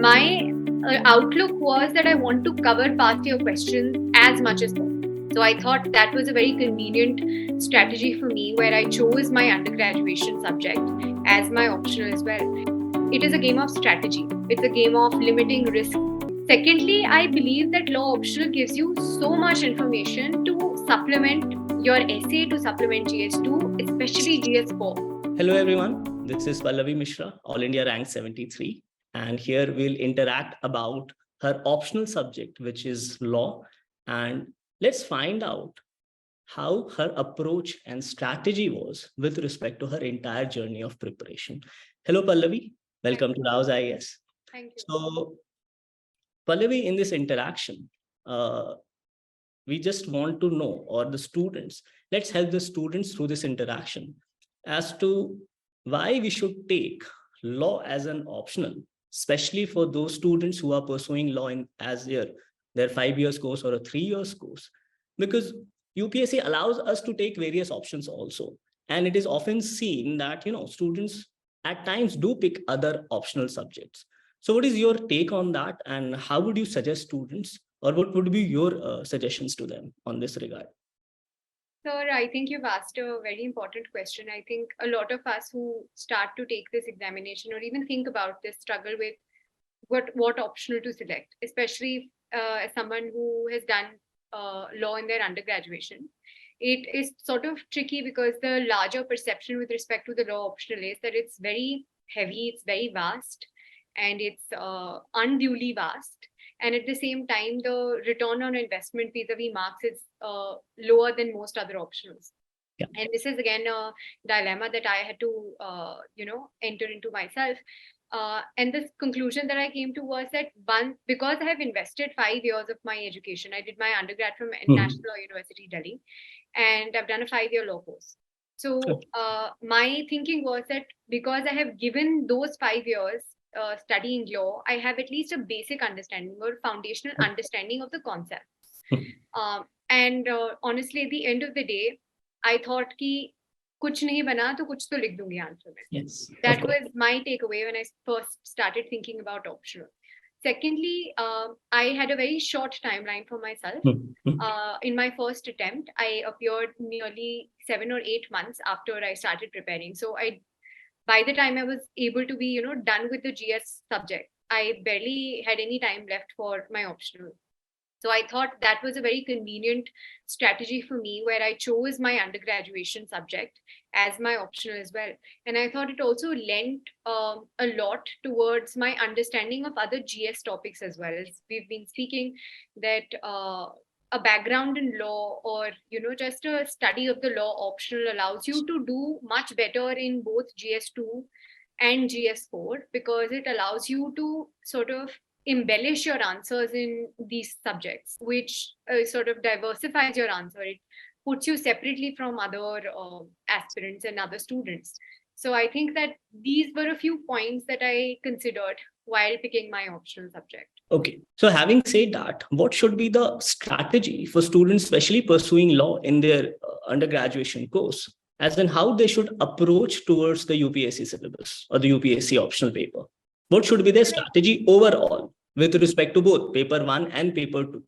my outlook was that I want to cover past year questions as much as possible. So I thought that was a very convenient strategy for me, where I chose my undergraduation subject as my optional as well. It is a game of strategy. It's a game of limiting risk. Secondly, I believe that law optional gives you so much information to supplement your essay, to supplement GS2, especially GS4. Hello everyone, this is Pallavi Mishra, All India Rank 73, and here we'll interact about her optional subject, which is law, and let's find out how her approach and strategy was with respect to her entire journey of preparation. Hello Pallavi, welcome to Rao's IAS. Thank you. So Pallavi, in this interaction, we just want to know, or the students, let's help the students through this interaction as to why we should take law as an optional, especially for those students who are pursuing law in as their 5 years course or a 3 years course, because UPSC allows us to take various options also. And it is often seen that, students at times do pick other optional subjects. So what is your take on that? And how would you suggest students, or what would be your suggestions to them on this regard? Sir, I think you've asked a very important question. I think a lot of us who start to take this examination or even think about this struggle with what optional to select, especially as someone who has done law in their undergraduation. It is sort of tricky because the larger perception with respect to the law optional is that it's very heavy, it's very vast, and it's unduly vast. And at the same time, the return on investment vis-a-vis marks is lower than most other optionals. Yeah. And this is again a dilemma that I had to, enter into myself. And the conclusion that I came to was that because I have invested 5 years of my education, I did my undergrad from National Law University, Delhi, and I've done a 5-year law course. So my thinking was that because I have given those 5 years studying law, I have at least a basic understanding or foundational understanding of the concept. And honestly, at the end of the day, I thought कि कुछ नहीं बना तो कुछ तो लिख दूंगी answer में. Yes, that was my takeaway when I first started thinking about optional. Secondly, I had a very short timeline for myself. In my first attempt, I appeared nearly 7 or 8 months after I started preparing. So by the time I was able to be, done with the GS subject, I barely had any time left for my optional. So I thought that was a very convenient strategy for me, where I chose my undergraduation subject as my optional as well. And I thought it also lent a lot towards my understanding of other GS topics as well. As we've been speaking, that a background in law, or just a study of the law optional, allows you to do much better in both GS2 and GS4, because it allows you to sort of embellish your answers in these subjects, which sort of diversifies your answer. It puts you separately from other aspirants and other students. So I think that these were a few points that I considered while picking my optional subject. Okay. So having said that, what should be the strategy for students, especially pursuing law in their undergraduation course, as in how they should approach towards the UPSC syllabus or the UPSC optional paper? What should be their strategy overall with respect to both paper 1 and paper 2?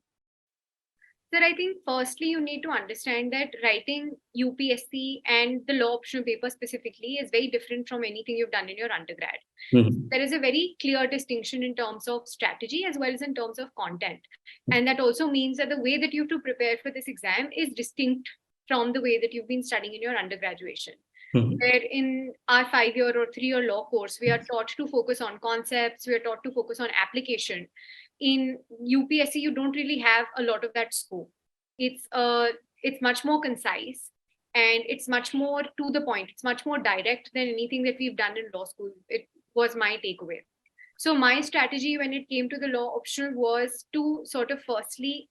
Sir, I think firstly, you need to understand that writing UPSC and the law optional paper specifically is very different from anything you've done in your undergrad. There is a very clear distinction in terms of strategy as well as in terms of content. And that also means that the way that you have to prepare for this exam is distinct from the way that you've been studying in your undergraduation. Where in our 5-year or 3-year law course, we are taught to focus on concepts, we are taught to focus on application. In UPSC, you don't really have a lot of that scope. It's much more concise, and it's much more to the point. It's much more direct than anything that we've done in law school. It was my takeaway. So my strategy when it came to the law optional was to sort of firstly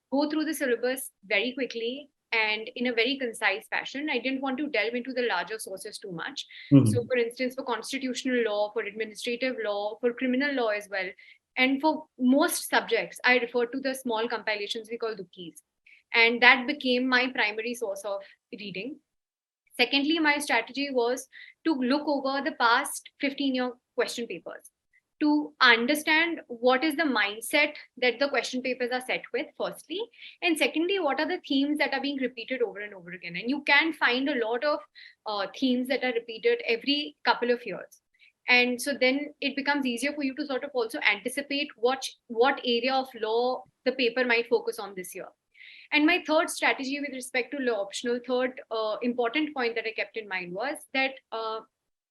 go through the syllabus very quickly and in a very concise fashion. I didn't want to delve into the larger sources too much. So for instance, for constitutional law, for administrative law, for criminal law as well, and for most subjects, I referred to the small compilations we call Dukis. And that became my primary source of reading. Secondly, my strategy was to look over the past 15-year question papers. to understand what is the mindset that the question papers are set with, firstly. And secondly, what are the themes that are being repeated over and over again? And you can find a lot of themes that are repeated every couple of years. And so then it becomes easier for you to sort of also anticipate what area of law the paper might focus on this year. And my third strategy with respect to law optional, third important point that I kept in mind was that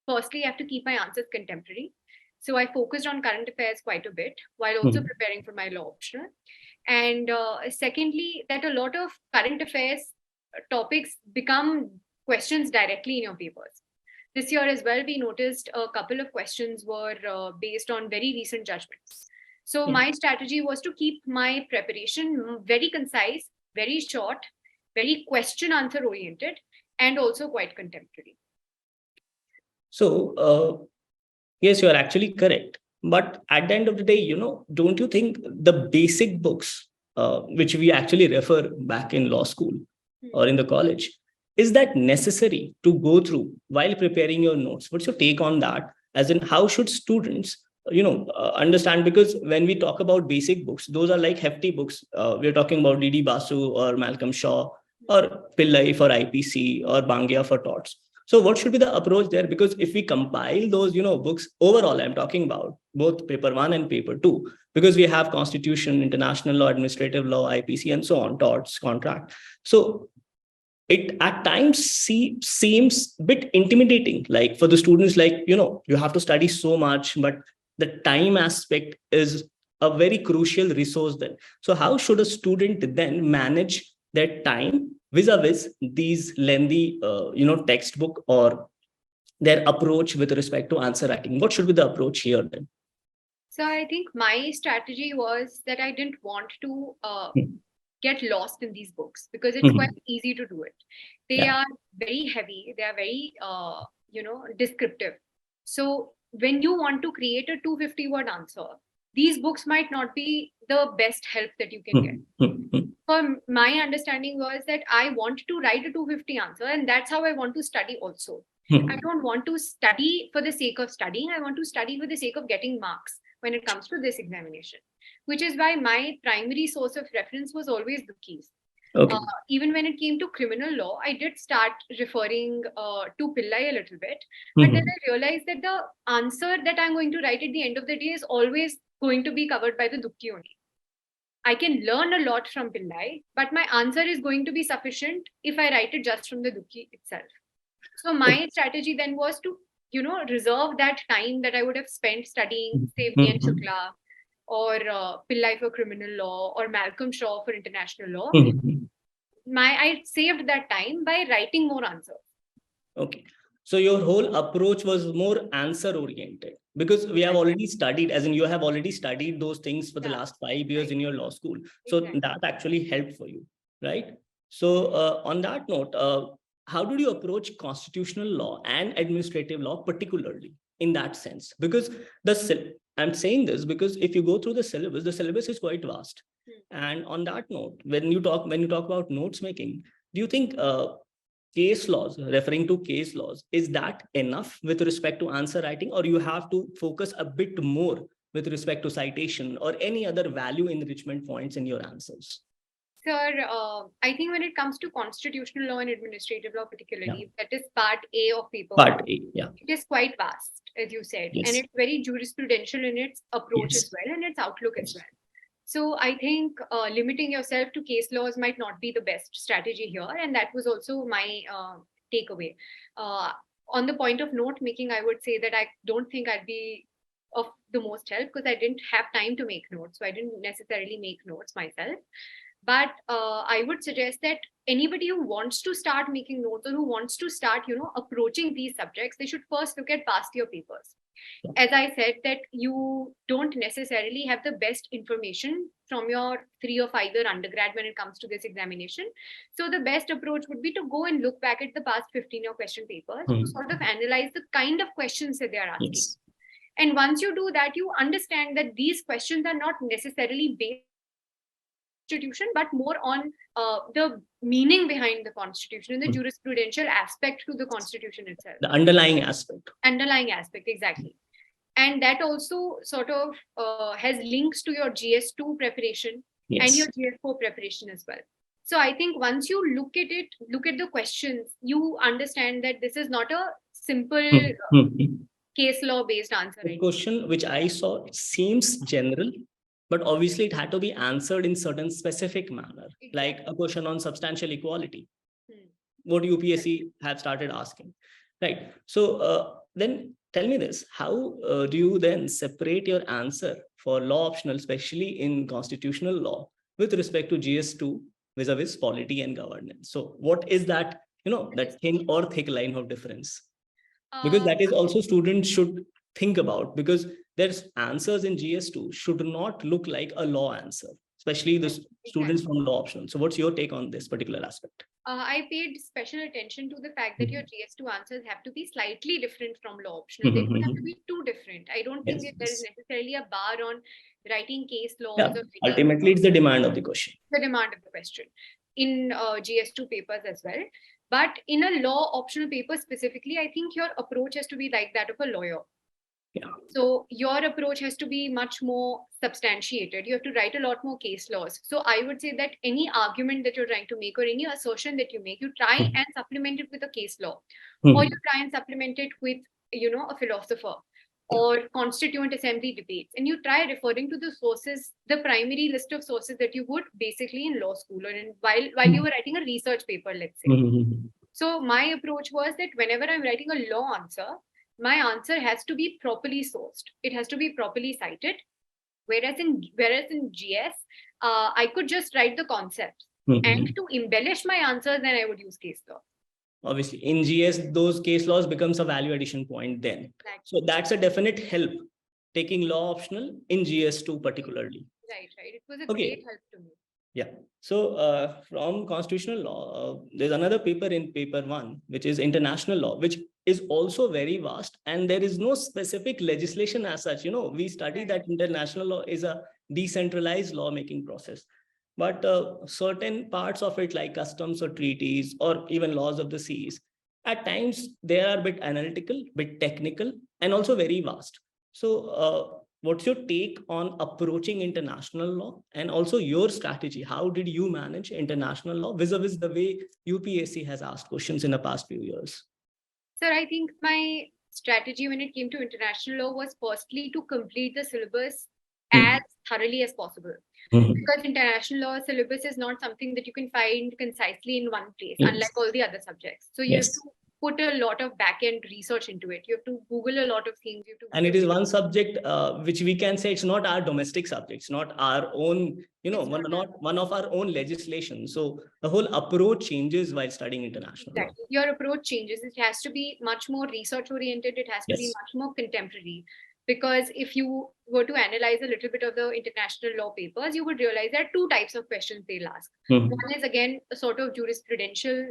firstly, I have to keep my answers contemporary. So I focused on current affairs quite a bit while also preparing for my law optional. And secondly, that a lot of current affairs topics become questions directly in your papers. This year as well, we noticed a couple of questions were based on very recent judgments. So my strategy was to keep my preparation very concise, very short, very question answer oriented, and also quite contemporary. So, yes, you are actually correct. But at the end of the day, don't you think the basic books, which we actually refer back in law school or in the college, is that necessary to go through while preparing your notes? What's your take on that? As in, how should students, understand? Because when we talk about basic books, those are like hefty books. We're talking about D.D. Basu or Malcolm Shaw or Pillai for IPC or Bangia for torts. So what should be the approach there? Because if we compile those, books overall, I'm talking about both paper 1 and paper 2, because we have constitution, international law, administrative law, IPC, and so on, torts, contract. So it at times seems a bit intimidating, like for the students, like, you have to study so much, but the time aspect is a very crucial resource then. So how should a student then manage their time vis-a-vis these lengthy, textbook, or their approach with respect to answer writing? What should be the approach here then? So I think my strategy was that I didn't want to get lost in these books because it's quite easy to do it. They are very heavy. They are very, descriptive. So when you want to create a 250-word answer, these books might not be the best help that you can get. For my understanding was that I want to write a 250 answer, and that's how I want to study also. I don't want to study for the sake of studying. I want to study for the sake of getting marks when it comes to this examination, which is why my primary source of reference was always the keys. Okay. Even when it came to criminal law, I did start referring to Pillai a little bit, but then I realized that the answer that I'm going to write at the end of the day is always going to be covered by the Dukki only. I can learn a lot from Pillai, but my answer is going to be sufficient if I write it just from the Dukki itself. So my strategy then was to, reserve that time that I would have spent studying, say, V.N. Shukla or Pillai for criminal law or Malcolm Shaw for international law. I saved that time by writing more answers. Okay. So your whole approach was more answer oriented, because we have already studied, as in you have already studied those things for the last 5 years in your law school. So that actually helped for you, right? So on that note, how did you approach constitutional law and administrative law particularly in that sense? Because I'm saying this because if you go through the syllabus is quite vast. And on that note, when you talk about notes making, do you think case laws, referring to case laws, is that enough with respect to answer writing, or you have to focus a bit more with respect to citation or any other value enrichment points in your answers? Sir, I think when it comes to constitutional law and administrative law particularly, that is part A of paper. Part A, it is quite vast, as you said, and it's very jurisprudential in its approach as well and its outlook as well. So I think limiting yourself to case laws might not be the best strategy here, and that was also my takeaway. On the point of note making, I would say that I don't think I'd be of the most help because I didn't have time to make notes, so I didn't necessarily make notes myself. But I would suggest that anybody who wants to start making notes or who wants to start, approaching these subjects, they should first look at past year papers. As I said, that you don't necessarily have the best information from your 3 or 5 year undergrad when it comes to this examination. So the best approach would be to go and look back at the past 15-year question papers to sort of analyze the kind of questions that they are asking. And once you do that, you understand that these questions are not necessarily based Constitution, but more on the meaning behind the Constitution and the jurisprudential aspect to the Constitution itself. The underlying aspect. Underlying aspect, exactly. And that also sort of has links to your GS2 preparation and your GS4 preparation as well. So I think once you look at it, look at the questions, you understand that this is not a simple case law based answer. The question which I saw seems general, but obviously it had to be answered in certain specific manner, like a question on substantial equality, what UPSC have started asking, right? So then tell me this, how do you then separate your answer for law optional, especially in constitutional law, with respect to GS2 vis-a-vis polity and governance? So what is that, that thin or thick line of difference? Because that is also students should think about, because there's answers in GS2 should not look like a law answer, especially the students from law optional. So what's your take on this particular aspect? I paid special attention to the fact that your GS2 answers have to be slightly different from law optional. They don't have to be too different. I don't think that there is necessarily a bar on writing case laws. Yeah. Ultimately, it's the demand of the question. The demand of the question in GS2 papers as well. But in a law optional paper specifically, I think your approach has to be like that of a lawyer. Yeah. So your approach has to be much more substantiated. You have to write a lot more case laws. So I would say that any argument that you're trying to make or any assertion that you make, you try and supplement it with a case law, or you try and supplement it with, a philosopher or constituent assembly debates, and you try referring to the sources, the primary list of sources that you would basically in law school or while you were writing a research paper, let's say. So my approach was that whenever I'm writing a law answer, my answer has to be properly sourced. It has to be properly cited. Whereas in GS, I could just write the concepts, and to embellish my answer, then I would use case law. Obviously, in GS, those case laws becomes a value addition point then. Exactly. So that's a definite help, taking law optional in GS2 particularly. Right. It was a great help to me. Yeah. So from constitutional law, there's another paper in paper 1, which is international law, which is also very vast. And there is no specific legislation as such. We study that international law is a decentralized lawmaking process. But certain parts of it, like customs or treaties or even laws of the seas, at times they are a bit analytical, bit technical, and also very vast. So what's your take on approaching international law, and also your strategy? How did you manage international law vis-a-vis the way UPSC has asked questions in the past few years? Sir, I think my strategy when it came to international law was firstly to complete the syllabus as thoroughly as possible. Because international law syllabus is not something that you can find concisely in one place, unlike all the other subjects. So you have to put a lot of back-end research into it. You have to Google a lot of things. And it is one subject which we can say it's not our domestic subject. It's not our own, not one of our own legislation. So the whole approach changes while studying international law. Your approach changes. It has to be much more research-oriented. It has to be much more contemporary. Because if you were to analyze a little bit of the international law papers, you would realize there are two types of questions they'll ask. One is, again, a sort of jurisprudential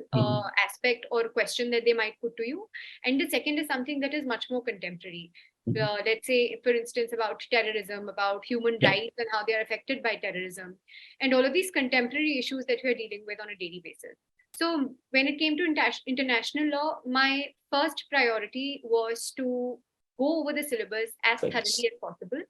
aspect or question that they might put to you. And the second is something that is much more contemporary. Let's say, for instance, about terrorism, about human rights and how they are affected by terrorism, and all of these contemporary issues that we're dealing with on a daily basis. So when it came to international law, my first priority was to go over the syllabus as thoroughly as possible.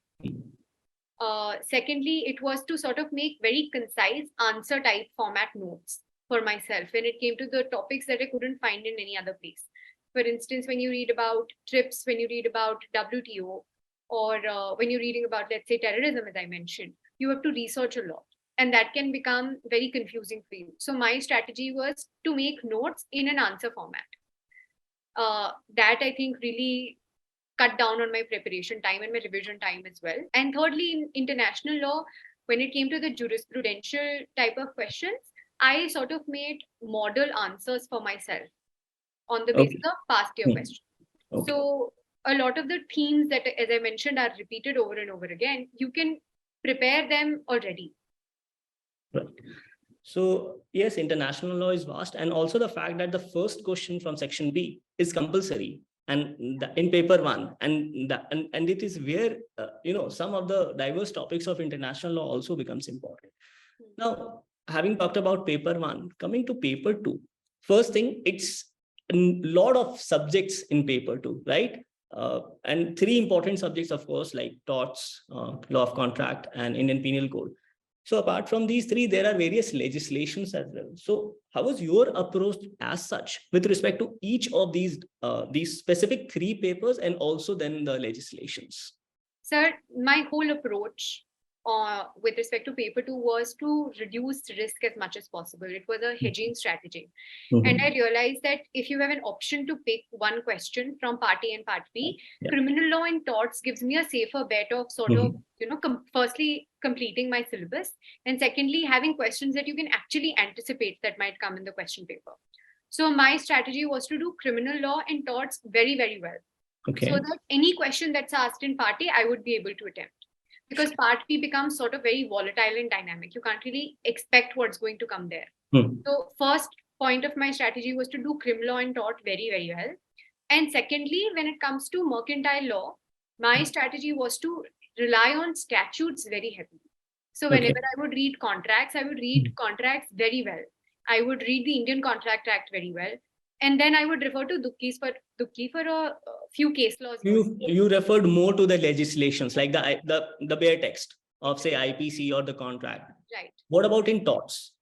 Secondly, it was to sort of make very concise answer type format notes for myself when it came to the topics that I couldn't find in any other place. For instance, when you read about TRIPS, when you read about WTO, or when you're reading about, let's say, terrorism, as I mentioned, you have to research a lot. And that can become very confusing for you. So my strategy was to make notes in an answer format. That I think really cut down on my preparation time and my revision time as well. And thirdly, in international law, when it came to the jurisprudential type of questions, I sort of made model answers for myself on the basis of past year questions. So a lot of the themes that, as I mentioned, are repeated over and over again, you can prepare them already. Right. So yes, international law is vast. And also the fact that the first question from section B is compulsory and in paper 1, and it is where some of the diverse topics of international law also becomes important. Now, having talked about paper 1, coming to paper 2, first thing, it's a lot of subjects in paper 2, right? And three important subjects, of course, like torts, law of contract, and Indian Penal Code. So apart from these three, there are various legislations as well. So how was your approach as such with respect to each of these specific three papers and also then the legislations? Sir, my whole approach with respect to paper two was to reduce risk as much as possible. It was a hedging strategy. And I realized that if you have an option to pick one question from part A and part B, criminal law and torts gives me a safer bet of sort of, firstly, completing my syllabus. And secondly, having questions that you can actually anticipate that might come in the question paper. So my strategy was to do criminal law and torts very, very well. Okay. So that any question that's asked in part A, I would be able to attempt. Because part B becomes sort of very volatile and dynamic. You can't really expect what's going to come there. So first point of my strategy was to do crim law and tort very, very well. And secondly, when it comes to mercantile law, my strategy was to rely on statutes very heavily. So whenever I would read contracts, I would read contracts very well. I would read the Indian Contract Act very well. And then I would refer to Dukki for a few case laws. You referred more to the legislations, like the bare text of, say, IPC or the contract. Right. What about in torts?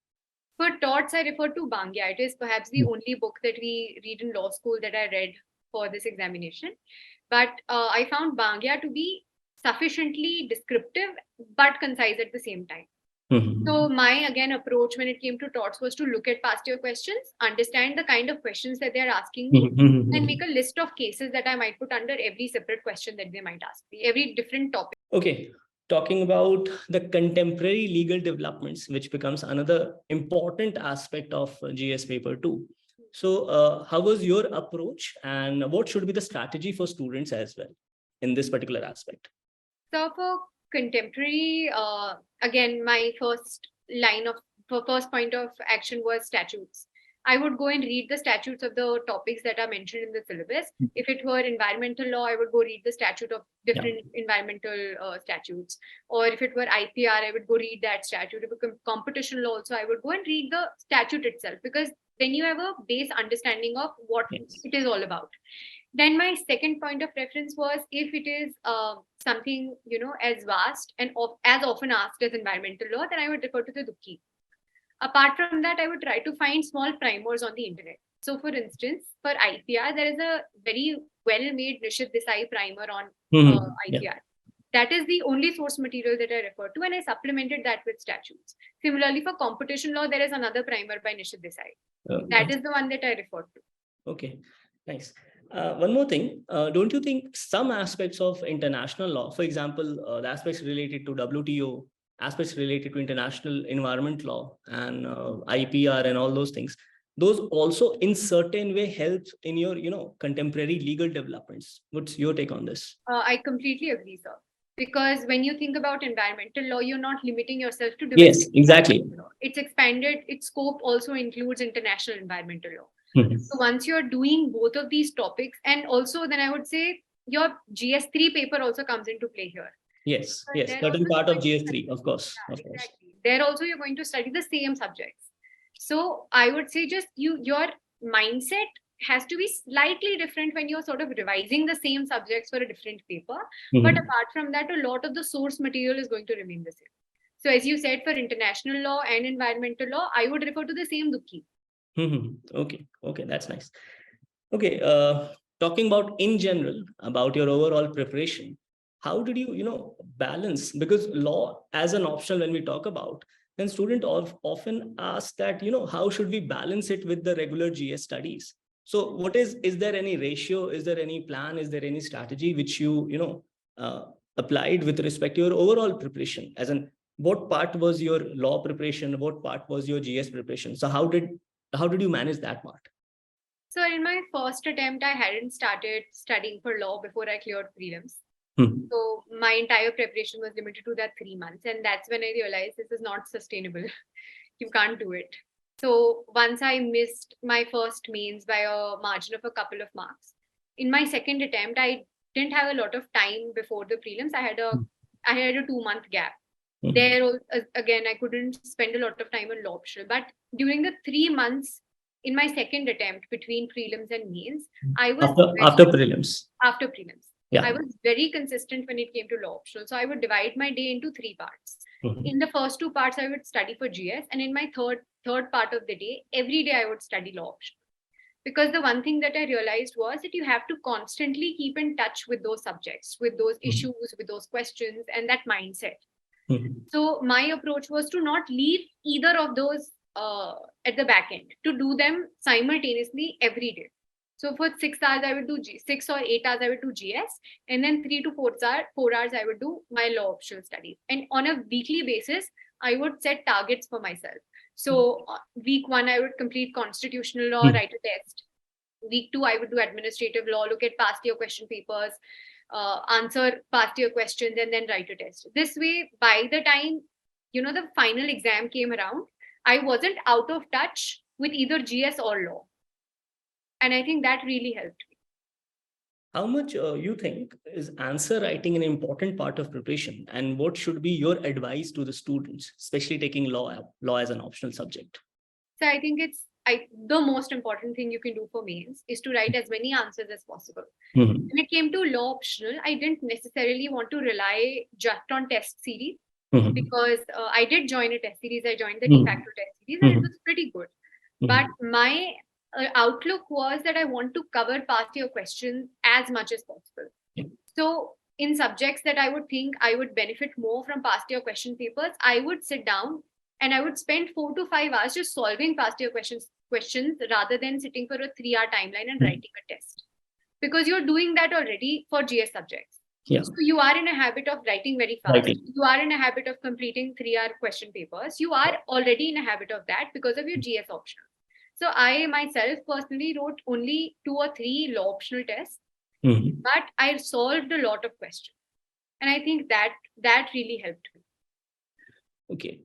For torts, I refer to Bangia. It is perhaps the only book that we read in law school that I read for this examination. But I found Bangia to be sufficiently descriptive but concise at the same time. So my, again, approach when it came to torts was to look at past year questions, understand the kind of questions that they're asking me, and make a list of cases that I might put under every separate question that they might ask me, every different topic. Okay. Talking about the contemporary legal developments, which becomes another important aspect of GS paper 2. So how was your approach and what should be the strategy for students as well in this particular aspect? So for contemporary, again, my first point of action was statutes. I would go and read the statutes of the topics that are mentioned in the syllabus. If it were environmental law, I would go read the statute of different environmental statutes. Or if it were IPR, I would go read that statute. If it were competition law also, I would go and read the statute itself, because then you have a base understanding of what it is all about. Then my second point of reference was, if it is something, as vast and as often asked as environmental law, then I would refer to the Dukki. Apart from that, I would try to find small primers on the internet. So for instance, for IPR, there is a very well-made Nishit Desai primer on IPR. That is the only source material that I refer to, and I supplemented that with statutes. Similarly, for competition law, there is another primer by Nishit Desai. That is the one that I refer to. Okay, nice. One more thing, don't you think some aspects of international law, for example, the aspects related to WTO, aspects related to international environment law and IPR and all those things, those also in certain way help in your, contemporary legal developments? What's your take on this? I completely agree, sir. Because when you think about environmental law, you're not limiting yourself to domestic. Yes, exactly. Law. It's expanded. Its scope also includes international environmental law. So once you're doing both of these topics, and also then I would say your GS3 paper also comes into play here. Yes, yes, certain part of GS3, of course. Exactly. There also you're going to study the same subjects. So I would say just your mindset has to be slightly different when you're sort of revising the same subjects for a different paper. But apart from that, a lot of the source material is going to remain the same. So as you said, for international law and environmental law, I would refer to the same Dukki. Okay, that's nice. Okay, talking about in general, about your overall preparation, how did you, balance? Because law as an optional, when we talk about, then students often ask that, how should we balance it with the regular GS studies? So is there any ratio? Is there any plan? Is there any strategy which you, applied with respect to your overall preparation? As in, what part was your law preparation? What part was your GS preparation? So how did you manage that part? So in my first attempt, I hadn't started studying for law before I cleared prelims. So my entire preparation was limited to that 3 months. And that's when I realized this is not sustainable. You can't do it. So once I missed my first mains by a margin of a couple of marks, in my second attempt, I didn't have a lot of time before the prelims. I had a 2-month gap. There again, I couldn't spend a lot of time on law optional. But during the 3 months in my second attempt between prelims and mains, I was after prelims. After prelims. Yeah. I was very consistent when it came to law optional. So I would divide my day into 3 parts. In the first 2 parts, I would study for GS, and in my third part of the day, every day I would study law optional. Because the one thing that I realized was that you have to constantly keep in touch with those subjects, with those issues, with those questions, and that mindset. So my approach was to not leave either of those at the back end, to do them simultaneously every day. So for 6 hours, I would do 6 or 8 hours, I would do GS. And then 3 to 4 hours, I would do my law optional studies. And on a weekly basis, I would set targets for myself. So week 1, I would complete constitutional law, write a test. Week 2, I would do administrative law, look at past year question papers, answer past year questions, and then write a test. This way, by the time, the final exam came around, I wasn't out of touch with either GS or law. And I think that really helped me. How much you think is answer writing an important part of preparation, and what should be your advice to the students, especially taking law as an optional subject? So I think the most important thing you can do for mains is to write as many answers as possible. When it came to law optional, I didn't necessarily want to rely just on test series, because I did join a test series. I joined the de facto test series, and it was pretty good. But my outlook was that I want to cover past year questions as much as possible. So in subjects that I would think I would benefit more from past year question papers, I would sit down and I would spend 4 to 5 hours just solving past year questions rather than sitting for a 3-hour timeline and writing a test. Because you're doing that already for GS subjects. Yeah. So you are in a habit of writing very fast. You are in a habit of completing 3-hour question papers. You are already in a habit of that because of your GS optional. So I myself personally wrote only 2 or 3 law optional tests, but I solved a lot of questions. And I think that really helped me. Okay.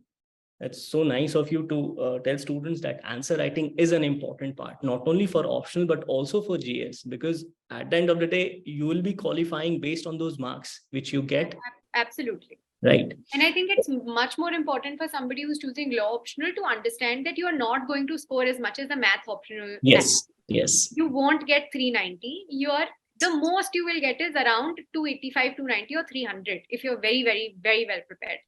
That's so nice of you to tell students that answer writing is an important part, not only for optional, but also for GS, because at the end of the day, you will be qualifying based on those marks which you get. Absolutely. Right. And I think it's much more important for somebody who's choosing law optional to understand that you are not going to score as much as the math optional. Yes. Yes. You won't get 390. The most you will get is around 285, 290 or 300 if you're very, very, very well prepared.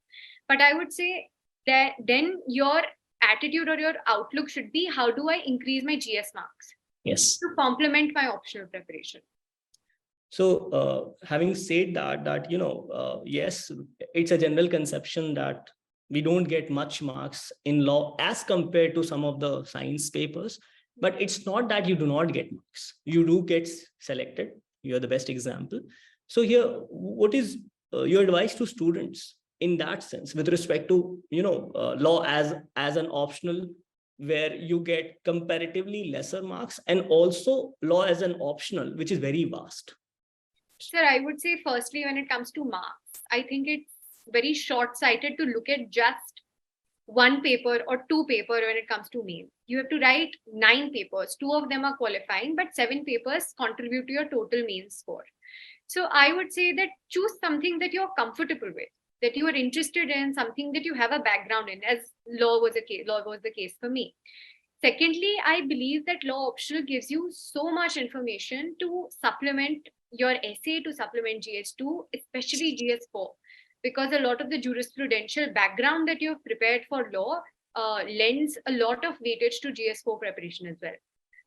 But I would say that then your attitude or your outlook should be, how do I increase my GS marks? Yes. To complement my optional preparation. So having said that, yes, it's a general conception that we don't get much marks in law as compared to some of the science papers, but it's not that you do not get marks. You do get selected. You're the best example. So here, what is your advice to students in that sense with respect to, law as an optional, where you get comparatively lesser marks, and also law as an optional, which is very vast? Sir, I would say firstly, when it comes to marks, I think it's very short-sighted to look at just 1 paper or 2 paper when it comes to mains. You have to write 9 papers. 2 of them are qualifying, but 7 papers contribute to your total mains score. So I would say that choose something that you're comfortable with, that you are interested in, something that you have a background in, as law was the case for me. Secondly, I believe that law optional gives you so much information to supplement your essay, to supplement GS2, especially GS4, because a lot of the jurisprudential background that you've prepared for law lends a lot of weightage to GS4 preparation as well.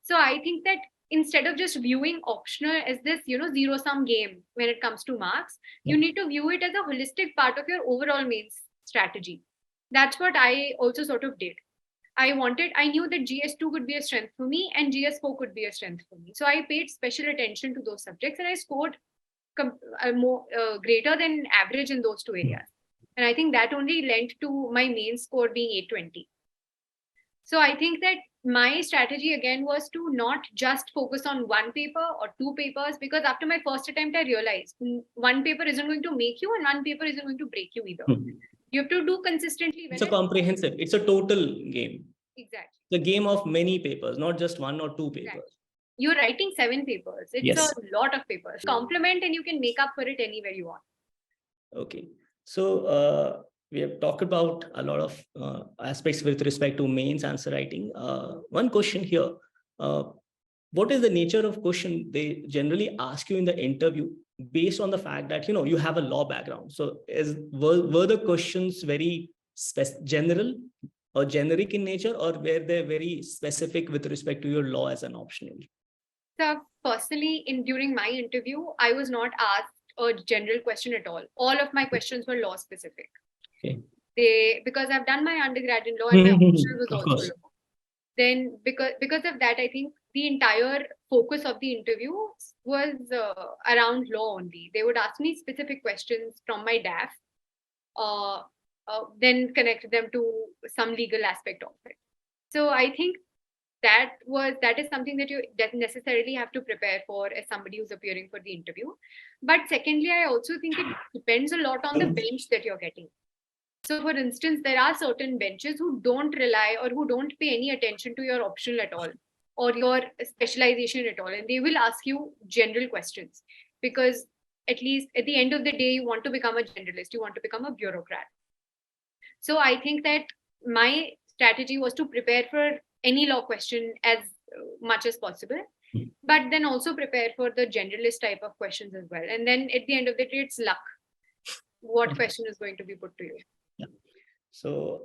So I think that instead of just viewing optional as this, zero-sum game when it comes to marks, you need to view it as a holistic part of your overall mains strategy. That's what I also sort of did. I knew that GS2 could be a strength for me and GS4 could be a strength for me. So I paid special attention to those subjects and I scored more greater than average in those 2 areas. And I think that only lent to my main score being 820. So I think that my strategy again was to not just focus on 1 paper or 2 papers, because after my first attempt, I realized 1 paper isn't going to make you and 1 paper isn't going to break you either. You have to do consistently. It's a comprehensive, it's a total game. Exactly. The game of many papers, not just 1 or 2 papers. Exactly. You're writing 7 papers. It's a lot of papers. Complement and you can make up for it anywhere you want. Okay. So we have talked about a lot of aspects with respect to mains answer writing. One question here, what is the nature of question they generally ask you in the interview based on the fact that, you have a law background? So were the questions very general or generic in nature, or were they very specific with respect to your law as an optional? So personally, during my interview, I was not asked a general question at all. All of my questions were law specific. Okay. Because I've done my undergrad in law and my optional was also law. Then because of that, I think the entire focus of the interview was around law only. They would ask me specific questions from my DAF, then connect them to some legal aspect of it. So I think that is something that you necessarily have to prepare for as somebody who's appearing for the interview. But secondly, I also think it depends a lot on the bench that you're getting. So for instance, there are certain benches who don't rely or who don't pay any attention to your optional at all or your specialization at all. And they will ask you general questions because at least at the end of the day, you want to become a generalist, you want to become a bureaucrat. So I think that my strategy was to prepare for any law question as much as possible, but then also prepare for the generalist type of questions as well. And then at the end of the day, it's luck. What question is going to be put to you? Yeah. So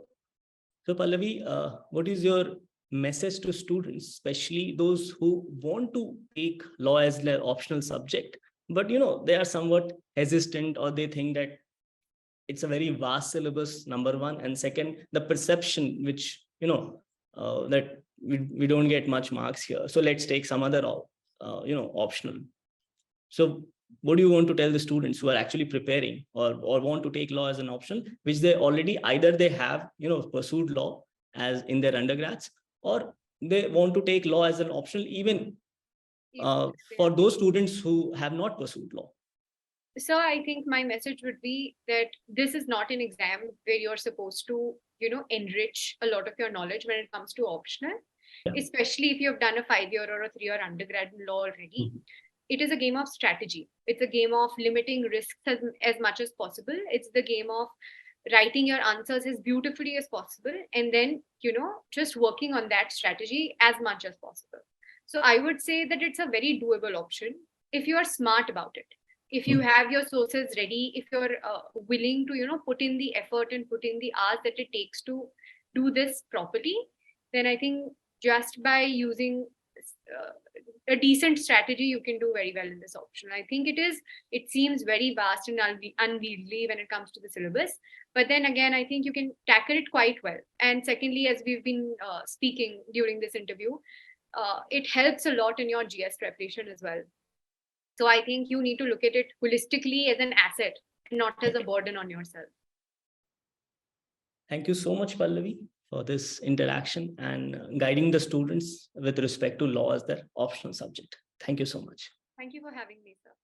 Pallavi, what is your message to students, especially those who want to take law as their optional subject, but they are somewhat hesitant, or they think that it's a very vast syllabus, number one, and second, the perception which that we don't get much marks here, so let's take some other optional. So what do you want to tell the students who are actually preparing or want to take law as an option, which they already either they have pursued law as in their undergrads, or they want to take law as an optional even for those students who have not pursued law? So I think my message would be that this is not an exam where you're supposed to enrich a lot of your knowledge when it comes to optional, especially if you've done a 5-year or a 3-year undergrad in law already. It is a game of strategy. It's a game of limiting risks as much as possible. It's the game of writing your answers as beautifully as possible, and then just working on that strategy as much as possible. So I would say that it's a very doable option if you are smart about it, if you have your sources ready, if you're willing to put in the effort and put in the hours that it takes to do this properly. Then I think just by using a decent strategy, you can do very well in this option. I think it seems very vast and unwieldy when it comes to the syllabus, but then again, I think you can tackle it quite well. And secondly, as we've been speaking during this interview, it helps a lot in your GS preparation as well. So I think you need to look at it holistically as an asset, not as a burden on yourself. Thank you so much, Pallavi, for this interaction and guiding the students with respect to law as their optional subject. Thank you so much. Thank you for having me, sir.